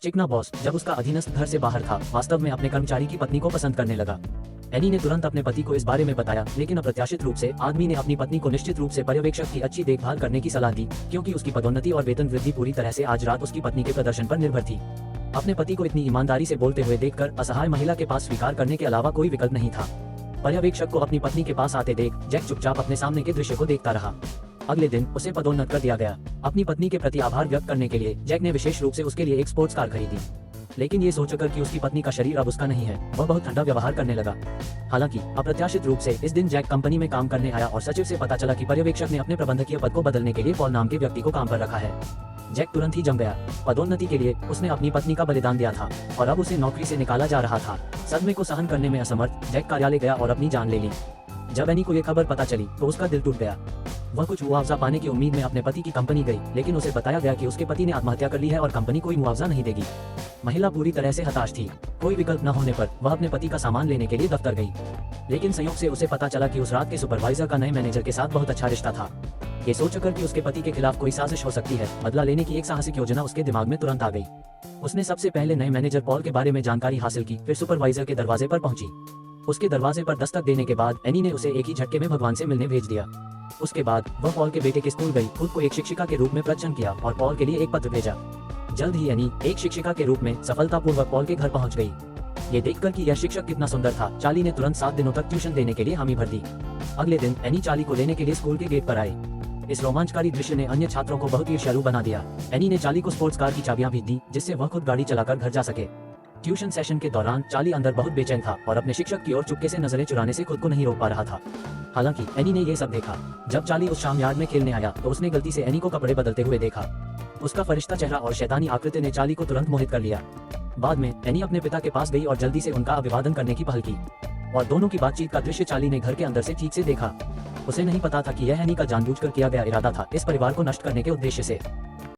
चिकना बॉस जब उसका अधीनस्थ घर से बाहर था, वास्तव में अपने कर्मचारी की पत्नी को पसंद करने लगा। एनी ने तुरंत अपने पति को इस बारे में बताया, लेकिन अप्रत्याशित रूप से आदमी ने अपनी पत्नी को निश्चित रूप से पर्यवेक्षक की अच्छी देखभाल करने की सलाह दी, क्योंकि उसकी पदोन्नति और वेतन वृद्धि पूरी तरह से आज रात उसकी पत्नी के प्रदर्शन पर निर्भर थी। अपने पति को इतनी ईमानदारी से बोलते हुए देखकर असहाय महिला के पास स्वीकार करने के अलावा कोई विकल्प नहीं था। पर्यवेक्षक को अपनी पत्नी के पास आते देख जैक चुपचाप अपने सामने के दृश्य को देखता रहा। अगले दिन उसे पदोन्नत कर दिया गया। अपनी पत्नी के प्रति आभार व्यक्त करने के लिए जैक ने विशेष रूप से उसके लिए एक स्पोर्ट्स कार खरीदी, लेकिन ये सोचकर कि उसकी पत्नी का शरीर अब उसका नहीं है, वह बहुत ठंडा व्यवहार करने लगा। हालांकि अप्रत्याशित रूप से इस दिन जैक कंपनी में काम करने आया और सचिव से पता चला कि पर्यवेक्षक ने अपने प्रबंधकीय पद को बदलने के लिए पॉल नाम के व्यक्ति को काम पर रखा है। जैक तुरंत ही जम गया। पदोन्नति के लिए उसने अपनी पत्नी का बलिदान दिया था और अब उसे नौकरी से निकाला जा रहा था। सदमे को सहन करने में असमर्थ जैक कार्यालय गया और अपनी जान ले ली। जब एनी को यह खबर पता चली तो उसका दिल टूट गया। वह कुछ मुआवजा पाने की उम्मीद में अपने पति की कंपनी गई, लेकिन उसे बताया गया कि उसके पति ने आत्महत्या कर ली है और कंपनी कोई मुआवजा नहीं देगी। महिला पूरी तरह से हताश थी। कोई विकल्प न होने पर वह अपने पति का सामान लेने के लिए दफ्तर गई, लेकिन संयोग से उसे पता चला कि उस रात के सुपरवाइजर का नए मैनेजर के साथ बहुत अच्छा रिश्ता था। ये सोचकर कि उसके पति के खिलाफ कोई साजिश हो सकती है, बदला लेने की एक साहसिक योजना उसके दिमाग में तुरंत आ गई। उसने सबसे पहले नए मैनेजर पॉल के बारे में जानकारी हासिल की, फिर सुपरवाइजर के दरवाजे पर पहुंची। उसके दरवाजे पर दस्तक देने के बाद एनी ने उसे एक ही झटके में भगवान से मिलने भेज दिया। उसके बाद वह पॉल के बेटे के स्कूल गई, खुद को एक शिक्षिका के रूप में प्रदर्शन किया और पॉल के लिए एक पत्र भेजा। जल्द ही एनी एक शिक्षिका के रूप में सफलतापूर्वक पॉल के घर पहुंच गई। ये देखकर कि यह शिक्षक कितना सुंदर था, चार्ली ने तुरंत 7 दिनों तक ट्यूशन देने के लिए हामी भर दी। अगले दिन एनी चार्ली को लेने के लिए स्कूल के गेट पर आई। इस रोमांचकारी दृश्य ने अन्य छात्रों को बहुत ईर्ष्यालु बना दिया। एनी ने चार्ली को स्पोर्ट्स कार की चाबियां भी दी, जिससे वह खुद गाड़ी चलाकर घर जा सके। ट्यूशन सेशन के दौरान चार्ली अंदर बहुत बेचैन था और अपने शिक्षक की ओर चुपके से नजरें चुराने से खुद को नहीं रोक पा रहा था। हालांकि एनी ने यह सब देखा। जब चार्ली उस शाम यार्ड में खेलने आया तो उसने गलती से एनी को कपड़े बदलते हुए देखा। उसका फरिश्ता चेहरा और शैतानी आकृति ने चार्ली को तुरंत मोहित कर लिया। बाद में एनी अपने पिता के पास गई और जल्दी से उनका अभिवादन करने की पहल की, और दोनों की बातचीत का दृश्य चार्ली ने घर के अंदर से ठीक से देखा। उसे नहीं पता था कि यह एनी का जानबूझकर किया गया इरादा था, इस परिवार को नष्ट करने के उद्देश्य से।